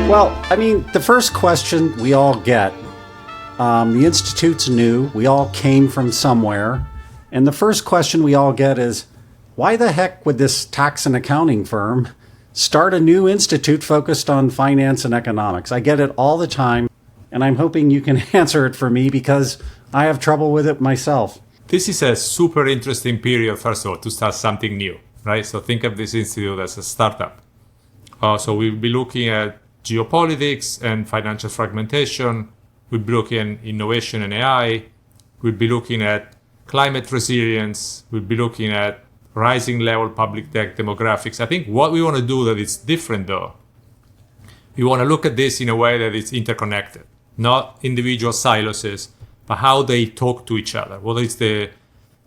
Well, I mean, the first question we all get, the Institute's new, we all came from somewhere, and the first question we all get is, why the heck would this tax and accounting firm start a new institute focused on finance and economics? I get it all the time, and I'm hoping you can answer it for me because I have trouble with it myself. This is a super interesting period, first of all, to start something new, right? So think of this institute as a startup. So we'll be looking at geopolitics and financial fragmentation. We'll be looking at innovation and AI. We'll be looking at climate resilience. We'll be looking at rising level public debt demographics. I think what we want to do that is different, though, we want to look at this in a way that it's interconnected, not individual silos, but how they talk to each other. What is the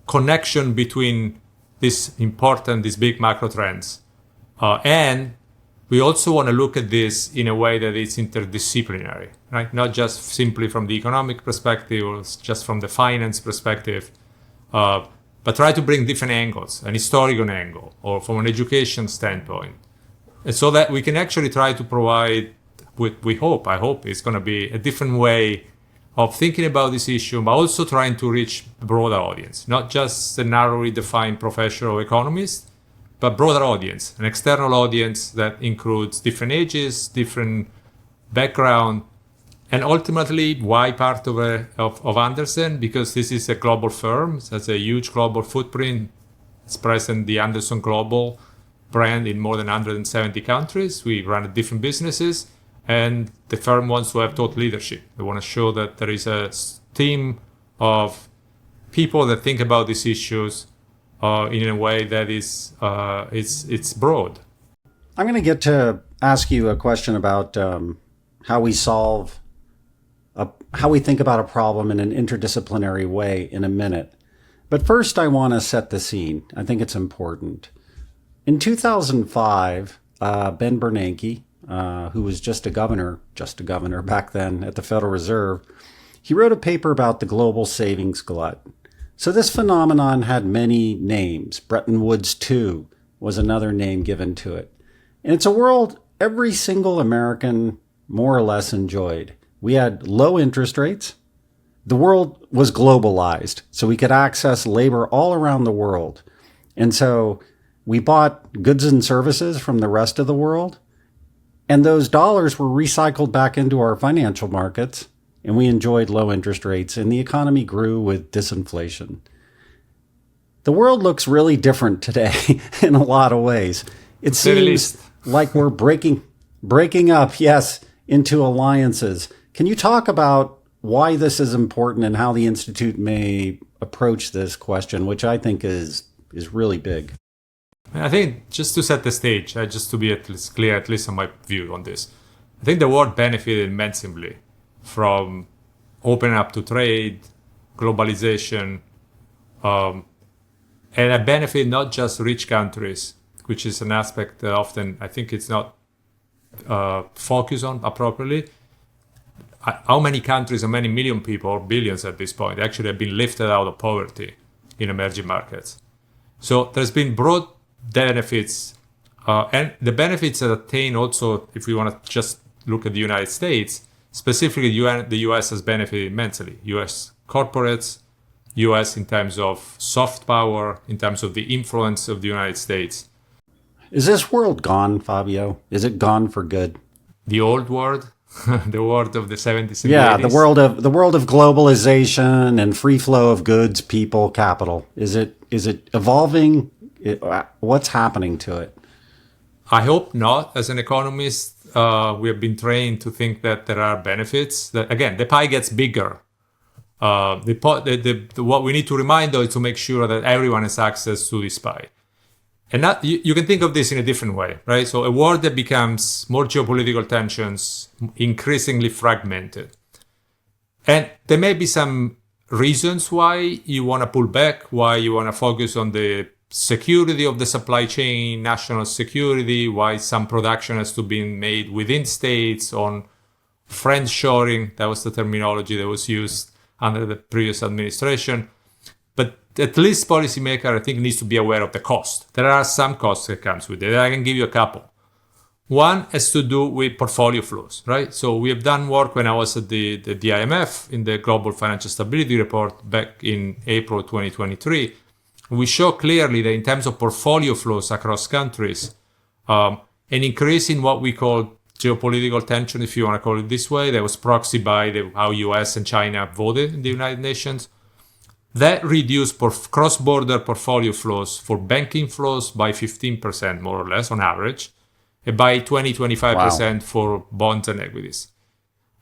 connection between these big macro trends? And we also want to look at this in a way that it's interdisciplinary, right? Not just simply from the economic perspective or just from the finance perspective, but try to bring different angles, an historical angle, or from an education standpoint. And so that we can actually try to provide, I hope it's going to be a different way of thinking about this issue, but also trying to reach a broader audience, not just the narrowly defined professional economists, but broader audience, an external audience that includes different ages, different background, and ultimately why part of Andersen, because this is a global firm, it has a huge global footprint. It's present the Andersen Global brand in more than 170 countries. We run different businesses, and the firm wants to have thought leadership. They want to show that there is a team of people that think about these issues in a way that is it's broad. I'm going to get to ask you a question about how we think about a problem in an interdisciplinary way in a minute. But first, I want to set the scene. I think it's important. In 2005, Ben Bernanke, who was just a governor back then at the Federal Reserve, he wrote a paper about the global savings glut. So this phenomenon had many names. Bretton Woods II was another name given to it. And it's a world every single American more or less enjoyed. We had low interest rates. The world was globalized, so we could access labor all around the world. And so we bought goods and services from the rest of the world, and those dollars were recycled back into our financial markets, and we enjoyed low interest rates, and the economy grew with disinflation. The world looks really different today in a lot of ways. It seems like we're breaking up, yes, into alliances. Can you talk about why this is important and how the Institute may approach this question, which I think is really big? I think just to set the stage, just to be at least clear, at least on my view on this, I think the world benefited immensely from opening up to trade, globalization, and a benefit not just rich countries, which is an aspect that often I think it's not focused on appropriately. How many countries, how many million people, or billions at this point, actually have been lifted out of poverty in emerging markets? So there's been broad benefits, and the benefits that attain also, if we want to just look at the United States, specifically the US has benefited immensely. US corporates, US in terms of soft power, in terms of the influence of the United States. Is this world gone, Fabio? Is it gone for good? The old world? The world of the 70s and 80s? Yeah, the world of globalization and free flow of goods, people, capital. Is it evolving? What's happening to it? I hope not. As an economist, we have been trained to think that there are benefits. That again, the pie gets bigger. What we need to remind, though, is to make sure that everyone has access to this pie. And that, you can think of this in a different way, right? So a world that becomes more geopolitical tensions, increasingly fragmented. And there may be some reasons why you want to pull back, why you want to focus on the security of the supply chain, national security, why some production has to be made within states, on friendshoring. That was the terminology that was used under the previous administration. But at least policymaker, I think, needs to be aware of the cost. There are some costs that comes with it. I can give you a couple. One has to do with portfolio flows, right? So we have done work when I was at the IMF in the Global Financial Stability Report back in April 2023. We show clearly that in terms of portfolio flows across countries, an increase in what we call geopolitical tension, if you want to call it this way, that was proxied by how US and China voted in the United Nations. That reduced cross-border portfolio flows for banking flows by 15%, more or less, on average, and by 20-25% for bonds and equities.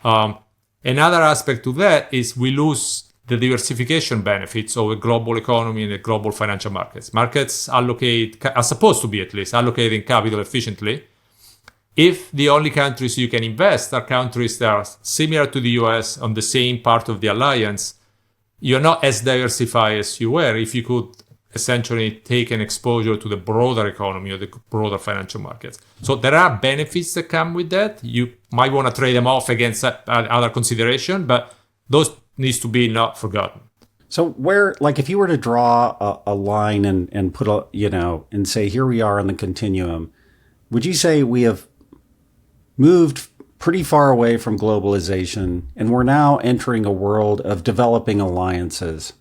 Another aspect to that is we lose the diversification benefits of a global economy and the global financial markets. Markets are supposed to be at least, allocating capital efficiently. If the only countries you can invest are countries that are similar to the US on the same part of the alliance, you're not as diversified as you were if you could essentially take an exposure to the broader economy or the broader financial markets. So there are benefits that come with that. You might want to trade them off against other consideration, but those needs to be not forgotten. So where, like, if you were to draw a line and put and say, here we are on the continuum, would you say we have moved pretty far away from globalization and we're now entering a world of developing alliances?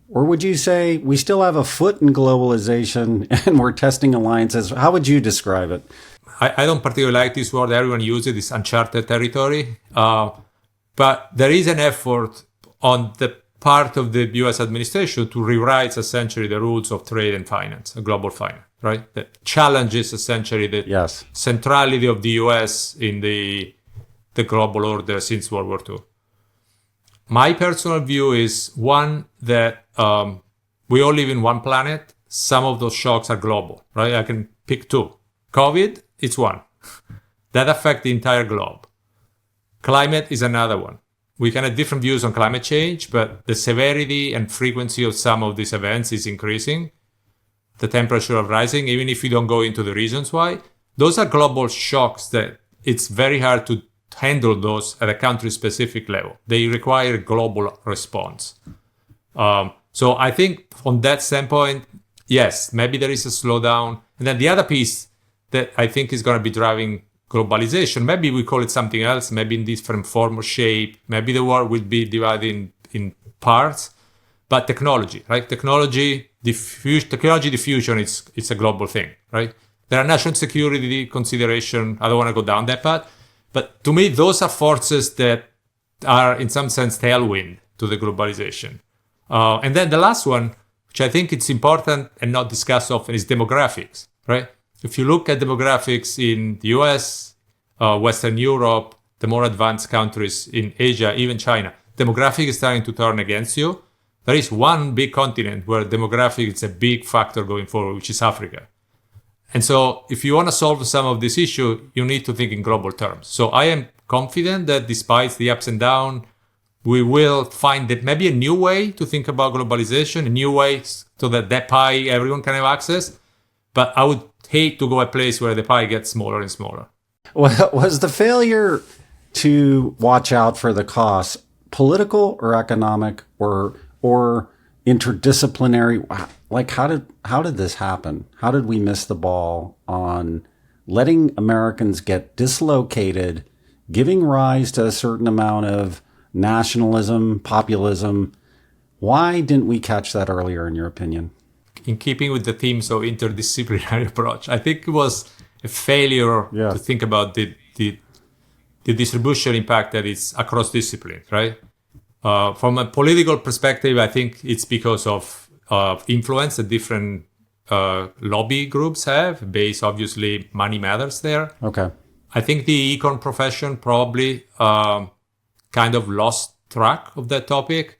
Or would you say we still have a foot in globalization and we're testing alliances? How would you describe it? I don't particularly like this word. Everyone uses it. It's uncharted territory. But there is an effort on the part of the US administration to rewrite essentially the rules of trade and finance, global finance, right? That challenges essentially the centrality of the US in the global order since World War II. My personal view is one that we all live in one planet. Some of those shocks are global, right? I can pick two. COVID, it's one. That affects the entire globe. Climate is another one. We can have different views on climate change, but the severity and frequency of some of these events is increasing. The temperature is rising, even if you don't go into the reasons why. Those are global shocks that it's very hard to handle those at a country-specific level. They require a global response. So I think from that standpoint, yes, maybe there is a slowdown. And then the other piece that I think is going to be driving globalization, maybe we call it something else, maybe in different form or shape, maybe the world will be divided in parts, but technology, right? Technology diffusion, it's a global thing, right? There are national security consideration. I don't want to go down that path, but to me, those are forces that are in some sense tailwind to the globalization. And then the last one, which I think it's important and not discussed often, is demographics, right? If you look at demographics in the US, Western Europe, the more advanced countries in Asia, even China, demographics is starting to turn against you. There is one big continent where demographics is a big factor going forward, which is Africa. And so if you want to solve some of this issue, you need to think in global terms. So I am confident that despite the ups and downs, we will find that maybe a new way to think about globalization, a new way so that pie everyone can have access. But I would hate to go a place where the pie gets smaller and smaller. Well, was the failure to watch out for the costs political or economic or interdisciplinary? Like, how did this happen? How did we miss the ball on letting Americans get dislocated, giving rise to a certain amount of nationalism, populism? Why didn't we catch that earlier, in your opinion? In keeping with the themes of interdisciplinary approach, I think it was a failure to think about the distribution impact that is across disciplines, right? From a political perspective, I think it's because of influence that different lobby groups have. Base, obviously, money matters there. Okay. I think the econ profession probably kind of lost track of that topic.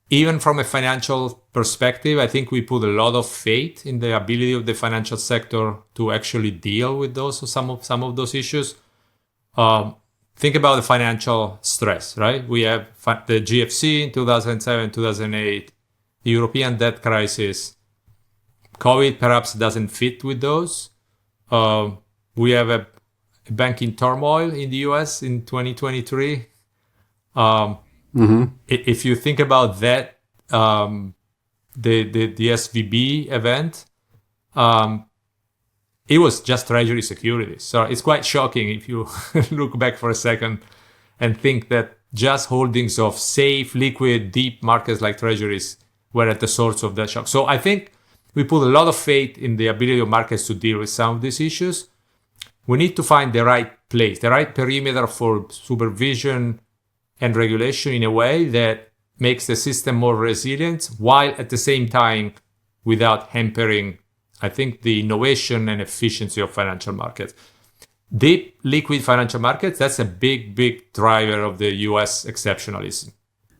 Even from a financial perspective, I think we put a lot of faith in the ability of the financial sector to actually deal with some of those issues. Think about the financial stress, right? We have the GFC in 2007, 2008, the European debt crisis. COVID perhaps doesn't fit with those. We have a banking turmoil in the US in 2023. If you think about that, the SVB event, it was just treasury securities. So it's quite shocking if you look back for a second and think that just holdings of safe, liquid, deep markets like treasuries were at the source of that shock. So I think we put a lot of faith in the ability of markets to deal with some of these issues. We need to find the right place, the right perimeter for supervision and regulation in a way that makes the system more resilient, while at the same time without hampering, I think, the innovation and efficiency of financial markets. Deep liquid financial markets, that's a big, big driver of the US exceptionalism.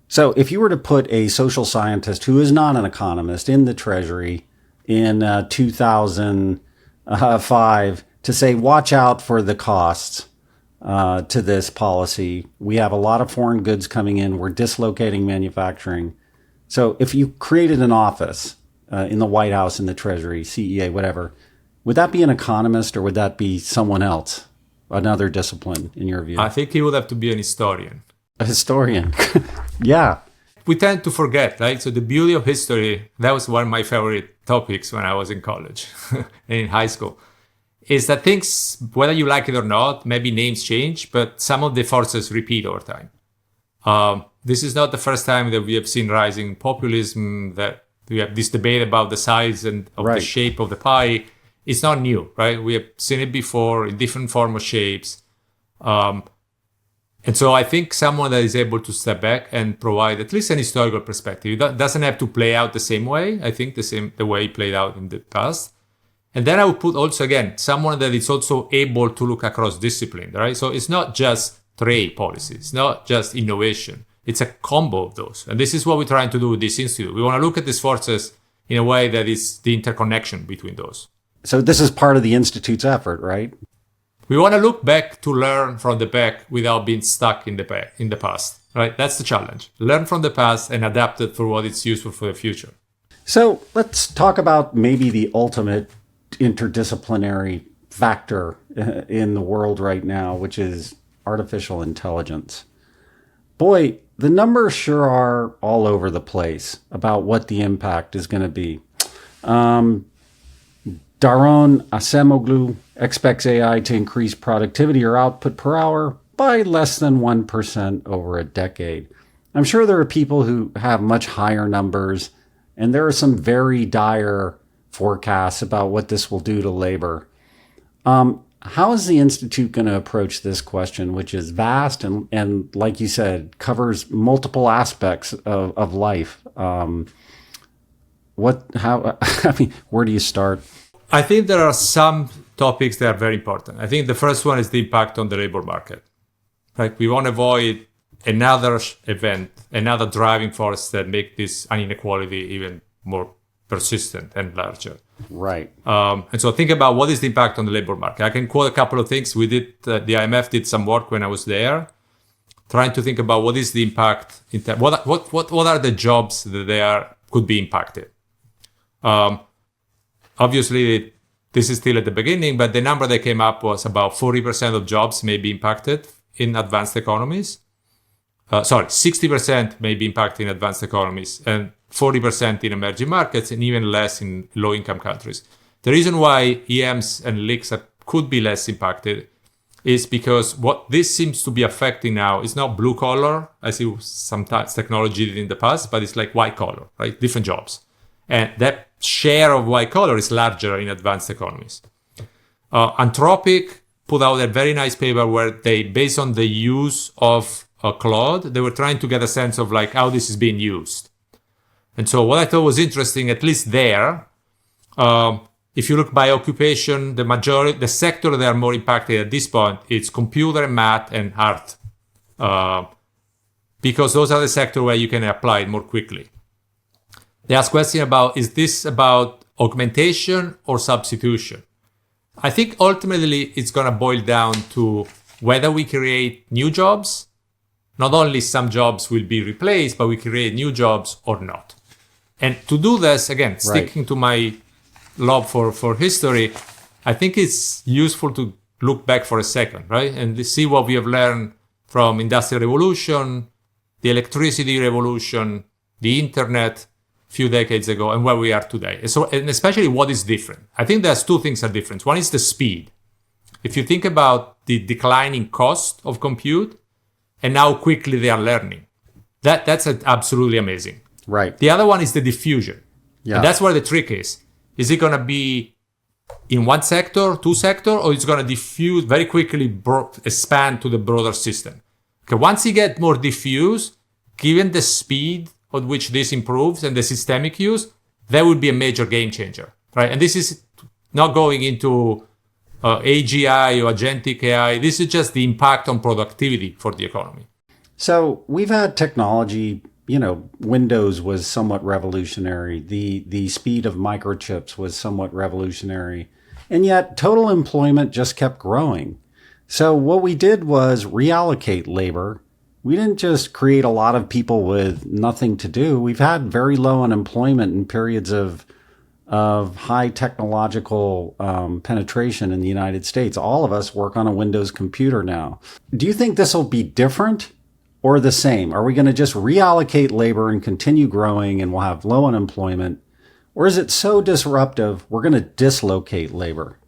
So if you were to put a social scientist who is not an economist in the Treasury in 2005 to say, watch out for the costs to this policy. We have a lot of foreign goods coming in. We're dislocating manufacturing. So if you created an office in the White House, in the Treasury, CEA, whatever, would that be an economist or would that be someone else, another discipline in your view? I think he would have to be an historian. A historian. Yeah. We tend to forget, right? So the beauty of history, that was one of my favorite topics when I was in college and in high school, is that things, whether you like it or not, maybe names change, but some of the forces repeat over time. This is not the first time that we have seen rising populism, that we have this debate about the size and of the shape of the pie. It's not new, right? We have seen it before in different form or shapes. And so I think someone that is able to step back and provide at least an historical perspective, it doesn't have to play out the same way. I think the way it played out in the past. And then I would put also, again, someone that is also able to look across discipline, right? So it's not just trade policy. It's not just innovation. It's a combo of those. And this is what we're trying to do with this institute. We want to look at these forces in a way that is the interconnection between those. So this is part of the Institute's effort, right? We want to look back to learn from the back without being stuck in the past, right? That's the challenge. Learn from the past and adapt it for what it's useful for the future. So let's talk about maybe the ultimate interdisciplinary factor in the world right now, which is artificial intelligence. Boy, the numbers sure are all over the place about what the impact is going to be. Daron Acemoglu expects AI to increase productivity or output per hour by less than 1% over a decade. I'm sure there are people who have much higher numbers, and there are some very dire forecasts about what this will do to labor. How is the Institute going to approach this question, which is vast and like you said, covers multiple aspects of life? Where do you start? I think there are some topics that are very important. I think the first one is the impact on the labor market. Right? We want to avoid another event, another driving force that make this inequality even more persistent and larger. Right. And so think about what is the impact on the labor market. I can quote a couple of things. We did, the IMF did some work when I was there, trying to think about what is the impact, what are the jobs that could be impacted. Obviously, this is still at the beginning, but the number that came up was about 40% of jobs may be impacted in advanced economies. 60% may be impacted in advanced economies and 40% in emerging markets and even less in low-income countries. The reason why EMs and LICs could be less impacted is because what this seems to be affecting now is not blue collar, as it sometimes technology did in the past, but it's like white collar, right? Different jobs. And that share of white collar is larger in advanced economies. Anthropic put out a very nice paper where they, based on the use of Claude, they were trying to get a sense of like how this is being used. And so what I thought was interesting, at least there, if you look by occupation, the sector that are more impacted at this point, it's computer, math, and art. Because those are the sectors where you can apply it more quickly. They ask question about, is this about augmentation or substitution? I think ultimately it's going to boil down to whether we create new jobs. Not only some jobs will be replaced, but we create new jobs or not. And to do this, again, sticking to my love for history, I think it's useful to look back for a second, right? And see what we have learned from Industrial Revolution, the electricity revolution, the internet, few decades ago and where we are today. And especially what is different. I think there's two things are different. One is the speed. If you think about the declining cost of compute and how quickly they are learning, that's absolutely amazing. Right. The other one is the diffusion. Yeah. And that's where the trick is. Is it going to be in one sector, two sector, or it's going to diffuse very quickly, expand to the broader system? Okay, once you get more diffuse, given the speed at which this improves and the systemic use, that would be a major game changer, right? And this is not going into AGI or agentic AI. This is just the impact on productivity for the economy. So we've had technology, Windows was somewhat revolutionary. The speed of microchips was somewhat revolutionary. And yet total employment just kept growing. So what we did was reallocate labor. We didn't just create a lot of people with nothing to do. We've had very low unemployment in periods of high technological penetration in the United States. All of us work on a Windows computer now. Do you think this will be different or the same? Are we going to just reallocate labor and continue growing and we'll have low unemployment? Or is it so disruptive, we're going to dislocate labor?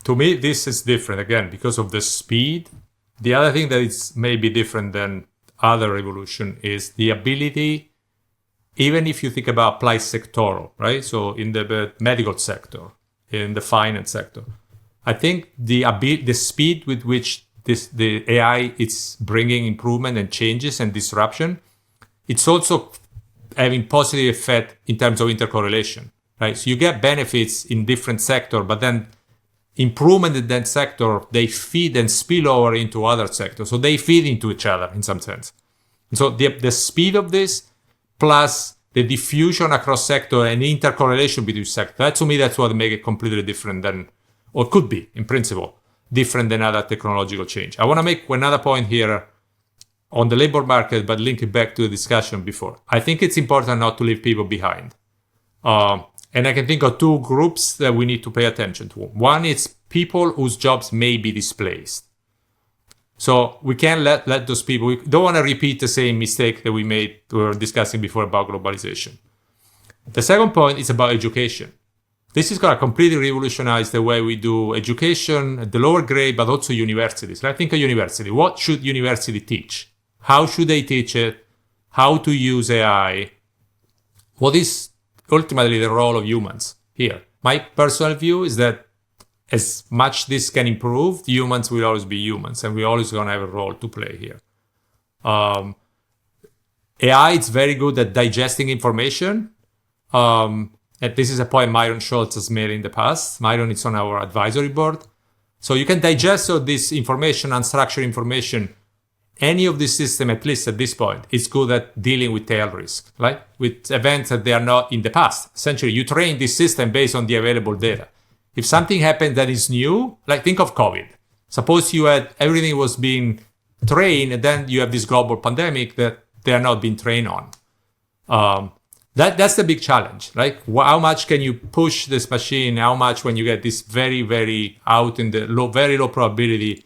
To me, this is different, again, because of the speed. The other thing that is maybe different than other revolution is the ability, even if you think about applied sectoral, right? So in the medical sector, in the finance sector, I think the speed with which the AI is bringing improvement and changes and disruption, it's also having positive effect in terms of intercorrelation, right? So you get benefits in different sector, but then improvement in that sector, they feed and spill over into other sectors. So they feed into each other in some sense. And so the speed of this plus the diffusion across sector and intercorrelation between sectors, that to me, that's what make it completely different than, or could be in principle, different than other technological change. I want to make another point here on the labor market, but link it back to the discussion before. I think it's important not to leave people behind. And I can think of two groups that we need to pay attention to. One is people whose jobs may be displaced. So we can't let those people, we don't want to repeat the same mistake that we were discussing before about globalization. The second point is about education. This is going to completely revolutionize the way we do education at the lower grade, but also universities. Like think of university. What should university teach? How should they teach it? How to use AI? What is ultimately the role of humans here? My personal view is that as much this can improve, humans will always be humans, and we're always going to have a role to play here. AI is very good at digesting information. And this is a point Myron Schultz has made in the past. Myron is on our advisory board. So you can digest all this information, unstructured information. Any of this system, at least at this point, is good at dealing with tail risk, right? With events that they are not in the past. Essentially, you train this system based on the available data. If something happened that is new, like think of COVID. Suppose you had everything was being trained, and then you have this global pandemic that they are not being trained on. That's the big challenge, right? How much can you push this machine? How much when you get this very, very out in the very low probability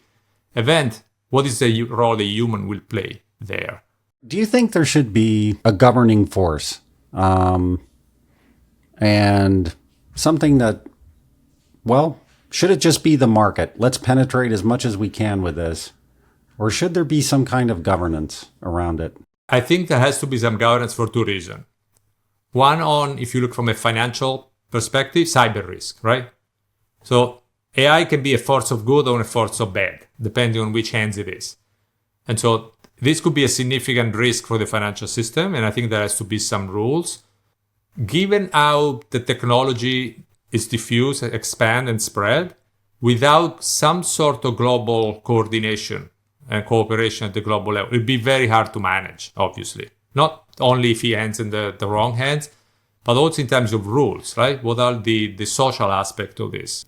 event? What is the role the human will play there? Do you think there should be a governing force and something that, well, should it just be the market? Let's penetrate as much as we can with this. Or should there be some kind of governance around it? I think there has to be some governance for two reasons. One on, if you look from a financial perspective, cyber risk, right? So AI can be a force of good or a force of bad, depending on which hands it is. And so this could be a significant risk for the financial system, and I think there has to be some rules. Given how the technology is diffused, expand, and spread, without some sort of global coordination and cooperation at the global level, it would be very hard to manage, obviously. Not only if he ends in the wrong hands, but also in terms of rules, right? What are the social aspect of this?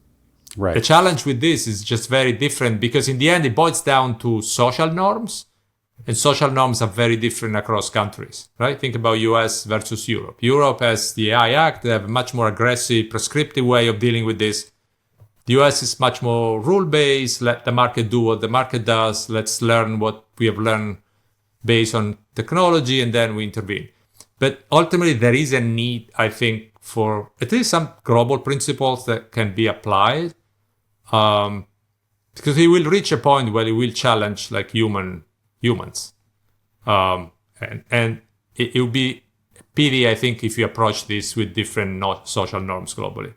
Right. The challenge with this is just very different because in the end, it boils down to social norms, and social norms are very different across countries, right? Think about US versus Europe. Europe has the AI Act. They have a much more aggressive, prescriptive way of dealing with this. The US is much more rule-based. Let the market do what the market does. Let's learn what we have learned based on technology, and then we intervene. But ultimately, there is a need, I think, for at least some global principles that can be applied, because it will reach a point where it will challenge like humans, and it will be a pity, I think, if you approach this with different social norms globally.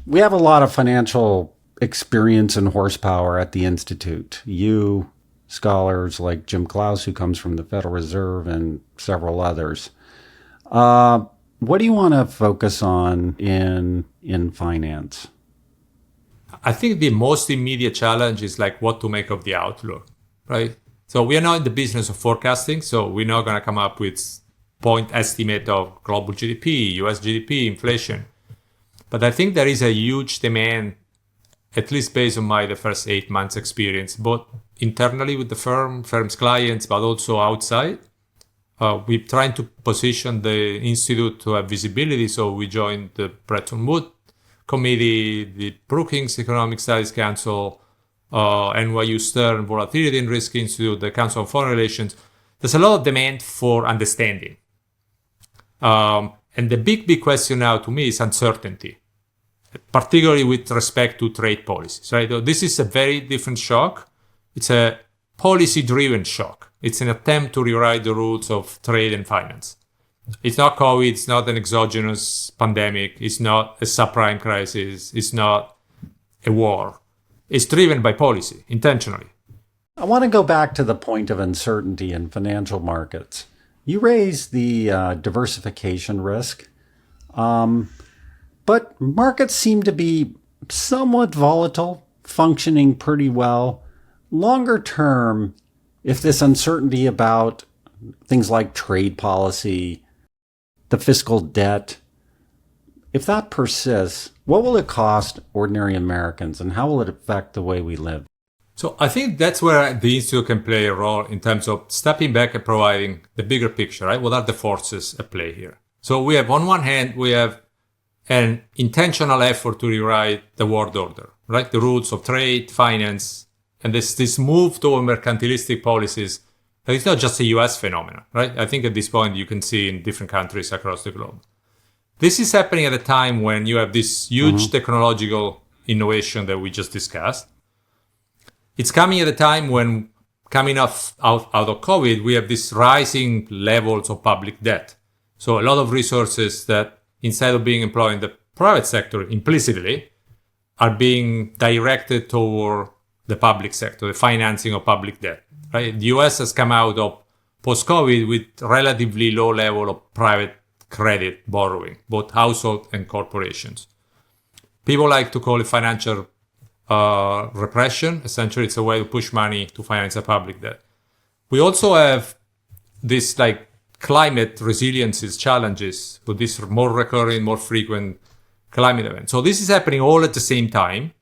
We have a lot of financial experience and horsepower at the Institute. You, scholars like Jim Klaus, who comes from the Federal Reserve, and several others. What do you want to focus on in finance? I think the most immediate challenge is like what to make of the outlook, right? So we are not in the business of forecasting, so we're not going to come up with point estimate of global GDP, US GDP, inflation. But I think there is a huge demand, at least based on the first 8 months experience, both internally with the firm's clients, but also outside. We're trying to position the Institute to have visibility. So we joined the Bretton Woods Committee, the Brookings Economic Studies Council, NYU Stern Volatility and Risk Institute, the Council on Foreign Relations. There's a lot of demand for understanding. And the big question now to me is uncertainty, particularly with respect to trade policies. Right? This is a very different shock. It's a policy-driven shock. It's an attempt to rewrite the rules of trade and finance. It's not COVID, it's not an exogenous pandemic, it's not a subprime crisis, it's not a war. It's driven by policy, intentionally. I want to go back to the point of uncertainty in financial markets. You raised the diversification risk, but markets seem to be somewhat volatile, functioning pretty well. Longer term, if this uncertainty about things like trade policy, the fiscal debt, if that persists, what will it cost ordinary Americans and how will it affect the way we live? So I think that's where the Institute can play a role in terms of stepping back and providing the bigger picture, right? What are the forces at play here? So we have, on one hand, we have an intentional effort to rewrite the world order, right? The rules of trade, finance, and this move toward mercantilistic policies that is not just a US phenomenon, right? I think at this point you can see in different countries across the globe. This is happening at a time when you have this huge technological innovation that we just discussed. It's coming at a time when, coming out of COVID, we have these rising levels of public debt. So a lot of resources that, instead of being employed in the private sector implicitly, are being directed toward the public sector, the financing of public debt. Right? The US has come out of post-COVID with relatively low level of private credit borrowing, both household and corporations. People like to call it financial repression. Essentially, it's a way to push money to finance the public debt. We also have this like climate resiliences challenges with this more recurring, more frequent climate events. So this is happening all at the same time.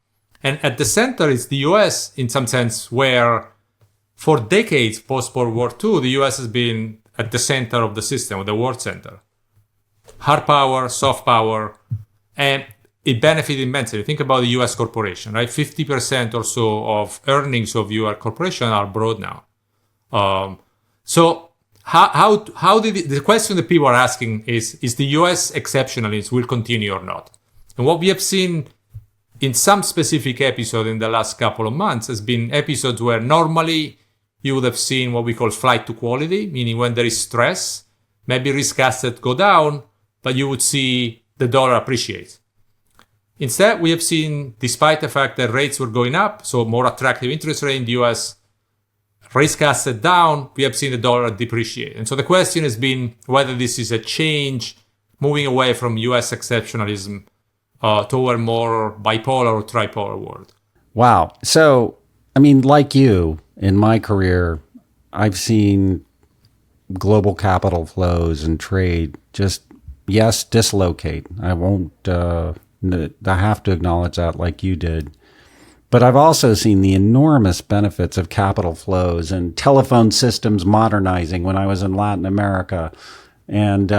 And at the center is the US in some sense, where for decades post-World War II, the US has been at the center of the system, of the world center. Hard power, soft power, and it benefited immensely. Think about the US corporation, right? 50% or so of earnings of your corporation are abroad now. So how did the question that people are asking is the US exceptionalism will continue or not? And what we have seen in some specific episode in the last couple of months has been episodes where normally you would have seen what we call flight to quality, meaning when there is stress, maybe risk assets go down, but you would see the dollar appreciate. Instead, we have seen, despite the fact that rates were going up, so more attractive interest rate in the US, risk asset down, we have seen the dollar depreciate. And so the question has been whether this is a change moving away from US exceptionalism toward more bipolar or tripolar world. Wow. So, I mean, like you, in my career, I've seen global capital flows and trade just, yes, dislocate. I won't, I have to acknowledge that like you did. But I've also seen the enormous benefits of capital flows and telephone systems modernizing when I was in Latin America, and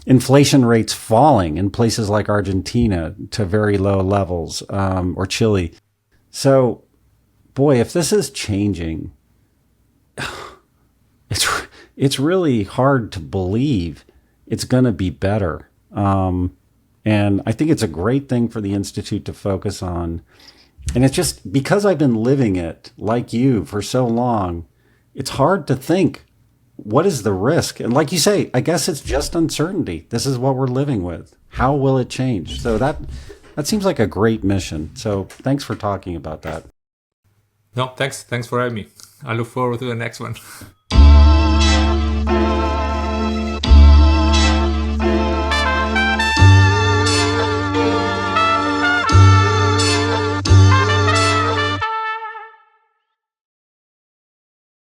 inflation rates falling in places like Argentina to very low levels, or Chile. So, boy, if this is changing, it's really hard to believe it's going to be better. And I think it's a great thing for the Institute to focus on. And it's just because I've been living it like you for so long, it's hard to think, what is the risk? And like you say, I guess it's just uncertainty. This is what we're living with. How will it change? So that seems like a great mission. So thanks for talking about that. No, thanks for having me. I look forward to the next one.